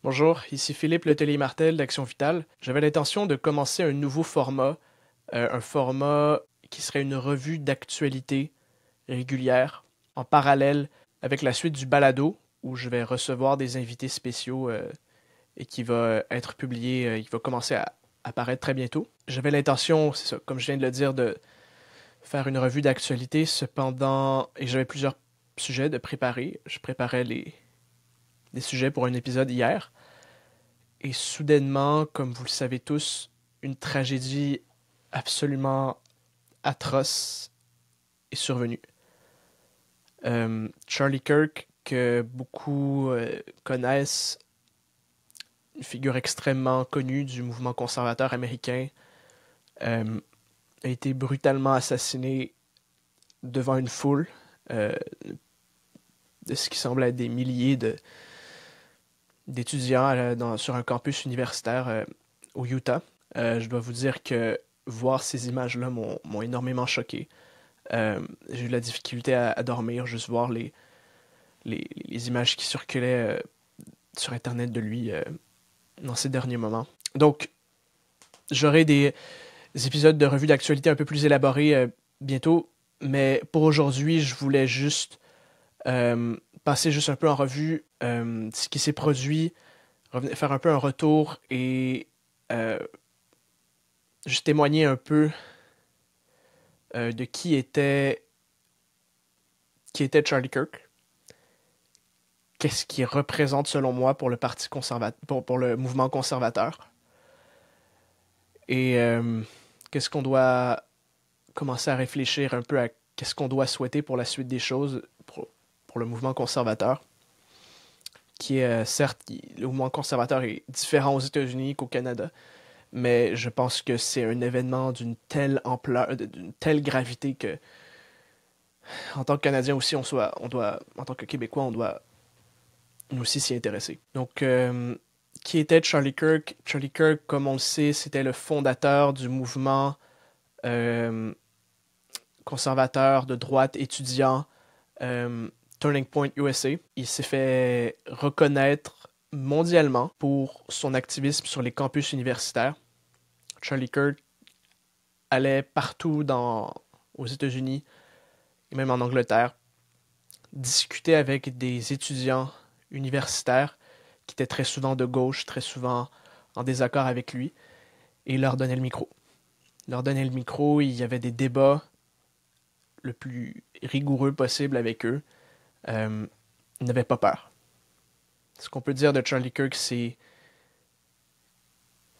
Bonjour, ici Philippe Letellier-Martel d'Action Vitale. J'avais l'intention de commencer un nouveau format, un format qui serait une revue d'actualité régulière, en parallèle avec la suite du balado, où je vais recevoir des invités spéciaux et qui va être publié, qui va commencer à apparaître très bientôt. J'avais l'intention, c'est ça, comme je viens de le dire, de faire une revue d'actualité, cependant, et j'avais plusieurs sujets de préparer. Je préparais des sujets pour un épisode hier. Et soudainement, comme vous le savez tous, une tragédie absolument atroce est survenue. Charlie Kirk, que beaucoup connaissent, une figure extrêmement connue du mouvement conservateur américain, a été brutalement assassiné devant une foule de ce qui semble être des milliers d'étudiants sur un campus universitaire au Utah. Je dois vous dire que voir ces images-là m'ont énormément choqué. J'ai eu de la difficulté à dormir, juste voir les images qui circulaient sur Internet de lui dans ces derniers moments. Donc, j'aurai des épisodes de revue d'actualité un peu plus élaborés bientôt, mais pour aujourd'hui, je voulais juste passer juste un peu en revue ce qui s'est produit, faire un peu un retour et juste témoigner un peu de qui était Charlie Kirk, qu'est-ce qu'il représente selon moi pour le parti conservateur, pour le mouvement conservateur, et qu'est-ce qu'on doit commencer à réfléchir un peu à qu'est-ce qu'on doit souhaiter pour la suite des choses pour le mouvement conservateur, qui est certes, le mouvement conservateur est différent aux États-Unis qu'au Canada, mais je pense que c'est un événement d'une telle ampleur, d'une telle gravité que, en tant que Canadien aussi, on doit, en tant que Québécois, on doit nous aussi s'y intéresser. Donc, qui était Charlie Kirk? Charlie Kirk, comme on le sait, c'était le fondateur du mouvement euh, conservateur de droite étudiant Turning Point USA. Il s'est fait reconnaître mondialement pour son activisme sur les campus universitaires. Charlie Kirk allait partout aux États-Unis et même en Angleterre discuter avec des étudiants universitaires qui étaient très souvent de gauche, très souvent en désaccord avec lui, et il leur donnait le micro. Il leur donnait le micro, il y avait des débats le plus rigoureux possible avec eux. Il n'avait pas peur. Ce qu'on peut dire de Charlie Kirk, c'est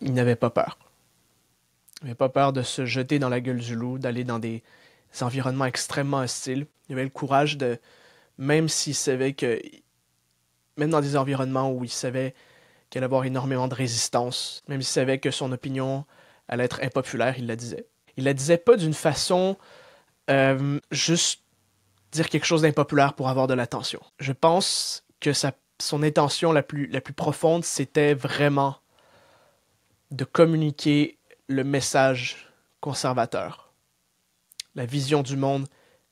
il n'avait pas peur. Il n'avait pas peur de se jeter dans la gueule du loup, d'aller dans des environnements extrêmement hostiles. Il avait le courage de, même s'il savait que, même dans des environnements où il savait qu'il allait avoir énormément de résistance, même s'il savait que son opinion allait être impopulaire, il la disait. Il la disait pas d'une façon juste dire quelque chose d'impopulaire pour avoir de l'attention. Je pense que son intention la plus profonde, c'était vraiment de communiquer le message conservateur, la vision du monde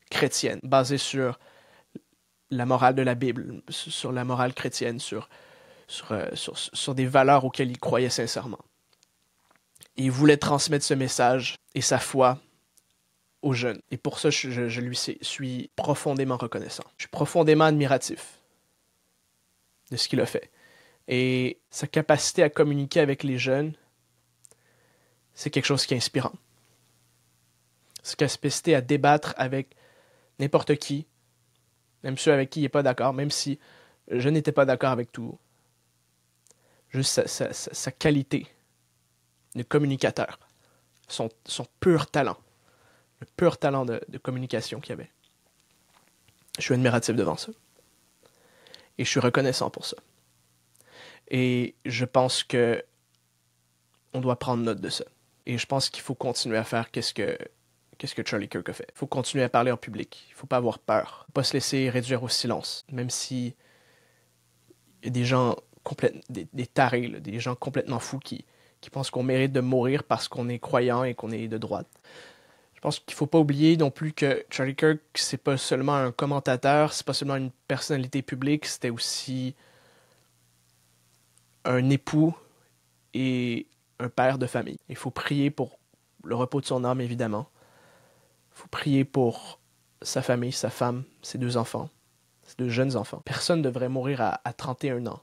chrétienne, basée sur la morale de la Bible, sur la morale chrétienne, sur des valeurs auxquelles il croyait sincèrement. Et il voulait transmettre ce message et sa foi aux jeunes. Et pour ça, je lui suis profondément reconnaissant. Je suis profondément admiratif de ce qu'il a fait. Et sa capacité à communiquer avec les jeunes, c'est quelque chose qui est inspirant. Sa capacité à débattre avec n'importe qui, même ceux avec qui il n'est pas d'accord, même si je n'étais pas d'accord avec tout. Juste sa qualité de communicateur, son pur talent, le pur talent de communication qu'il avait. Je suis admiratif devant ça. Et je suis reconnaissant pour ça. Et je pense que on doit prendre note de ça. Et je pense qu'il faut continuer à faire qu'est-ce que Charlie Kirk a fait. Il faut continuer à parler en public. Il ne faut pas avoir peur. Il ne faut pas se laisser réduire au silence. Même si il y a des gens des tarés, là, des gens complètement fous qui pensent qu'on mérite de mourir parce qu'on est croyant et qu'on est de droite. Je pense qu'il ne faut pas oublier non plus que Charlie Kirk, c'est pas seulement un commentateur, c'est pas seulement une personnalité publique, c'était aussi un époux et un père de famille. Il faut prier pour le repos de son âme, évidemment. Il faut prier pour sa famille, sa femme, ses 2 enfants, ses 2 jeunes enfants. Personne ne devrait mourir à 31 ans.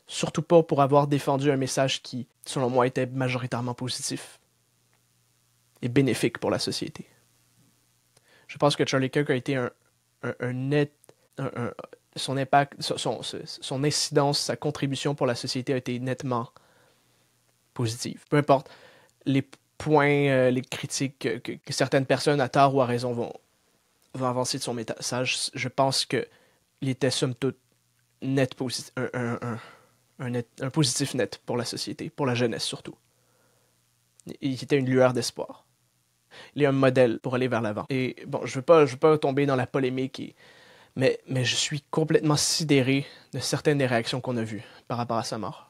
Surtout pas pour avoir défendu un message qui, selon moi, était majoritairement positif et bénéfique pour la société. Je pense que Charlie Kirk a été un net... son impact, son incidence, sa contribution pour la société a été nettement positive. Peu importe les points, les critiques que certaines personnes, à tort ou à raison, vont avancer de son message, je pense qu'il était somme toute net positif, un positif net pour la société, pour la jeunesse surtout. Il était une lueur d'espoir. Il est un modèle pour aller vers l'avant. Et bon, je veux pas tomber dans la polémique, mais je suis complètement sidéré de certaines des réactions qu'on a vues par rapport à sa mort.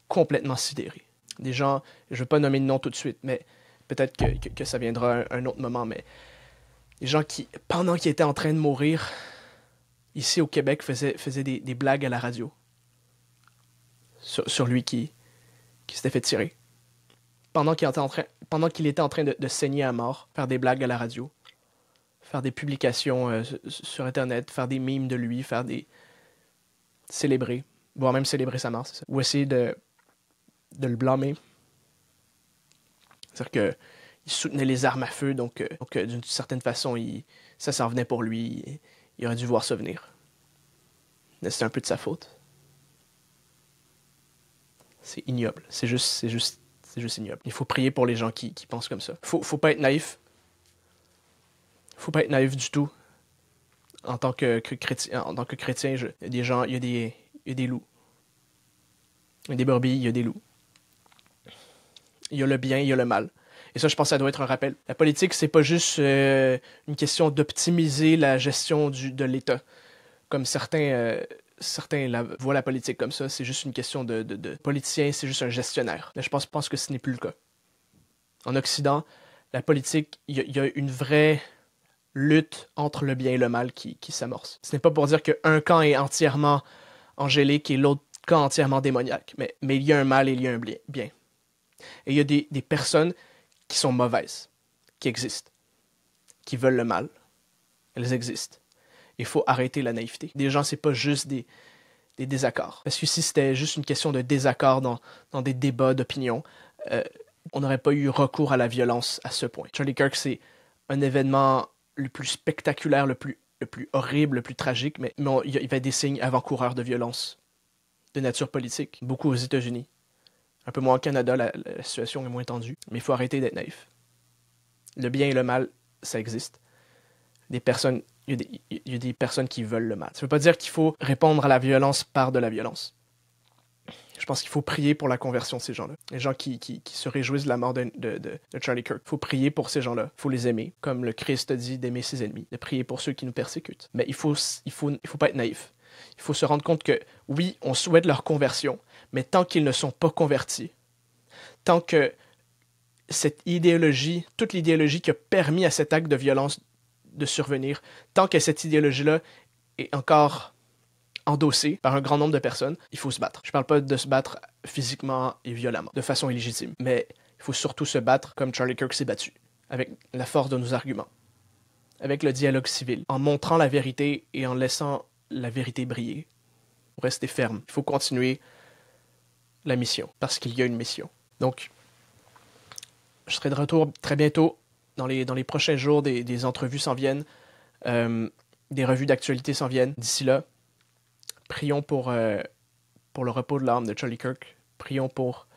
Complètement sidéré. Des gens, je veux pas nommer de nom tout de suite, mais peut-être que ça viendra un autre moment, mais des gens qui, pendant qu'il était en train de mourir, ici au Québec, faisaient des blagues à la radio sur lui qui s'était fait tirer. Pendant qu'il était en train de saigner à mort, faire des blagues à la radio, faire des publications sur Internet, faire des mimes de lui, célébrer, voire même célébrer sa mort, c'est ça. Ou essayer de le blâmer. C'est-à-dire qu'il soutenait les armes à feu, donc d'une certaine façon, ça s'en venait pour lui. Il aurait dû voir ça venir. Mais c'était un peu de sa faute. C'est ignoble. C'est juste ignoble. Il faut prier pour les gens qui pensent comme ça. Faut pas être naïf. Faut pas être naïf du tout. En tant que chrétien, il y a des gens, il y a des loups. Il y a des brebis, il y a des loups. Il y a le bien, il y a le mal. Et ça, je pense que ça doit être un rappel. La politique, c'est pas juste une question d'optimiser la gestion de l'État. Comme certains voient la politique comme ça. C'est juste une question de politicien, c'est juste un gestionnaire. Mais je pense que ce n'est plus le cas. En Occident, la politique, il y a une vraie lutte entre le bien et le mal qui s'amorce. Ce n'est pas pour dire qu'un camp est entièrement angélique et l'autre camp entièrement démoniaque. Mais il y a un mal et il y a un bien. Et il y a des personnes qui sont mauvaises, qui existent, qui veulent le mal. Elles existent. Il faut arrêter la naïveté. Des gens, c'est pas juste des désaccords. Parce que si c'était juste une question de désaccord dans des débats d'opinion, on n'aurait pas eu recours à la violence à ce point. Charlie Kirk, c'est un événement le plus spectaculaire, le plus horrible, le plus tragique, mais il y avait des signes avant-coureurs de violence de nature politique, beaucoup aux États-Unis. Un peu moins au Canada, la situation est moins tendue. Mais il faut arrêter d'être naïf. Le bien et le mal, ça existe. Il y a des personnes qui veulent le mal. Ça ne veut pas dire qu'il faut répondre à la violence par de la violence. Je pense qu'il faut prier pour la conversion de ces gens-là. Les gens qui se réjouissent de la mort de Charlie Kirk. Il faut prier pour ces gens-là. Il faut les aimer. Comme le Christ a dit d'aimer ses ennemis. De prier pour ceux qui nous persécutent. Mais il faut pas être naïf. Il faut se rendre compte que, oui, on souhaite leur conversion, mais tant qu'ils ne sont pas convertis, tant que cette idéologie, toute l'idéologie qui a permis à cet acte de violence de survenir, tant que cette idéologie-là est encore endossée par un grand nombre de personnes, il faut se battre. Je ne parle pas de se battre physiquement et violemment, de façon illégitime, mais il faut surtout se battre comme Charlie Kirk s'est battu, avec la force de nos arguments, avec le dialogue civil, en montrant la vérité et en laissant la vérité briller. Il faut rester ferme. Il faut continuer la mission, parce qu'il y a une mission. Donc, je serai de retour très bientôt. Dans les prochains jours, des entrevues s'en viennent. Des revues d'actualité s'en viennent. D'ici là, prions pour le repos de l'âme de Charlie Kirk. Prions pour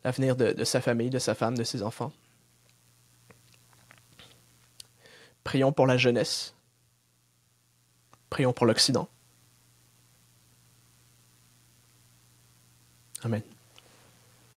l'avenir de sa famille, de sa femme, de ses enfants. Prions pour la jeunesse. Prions pour l'Occident. Amen.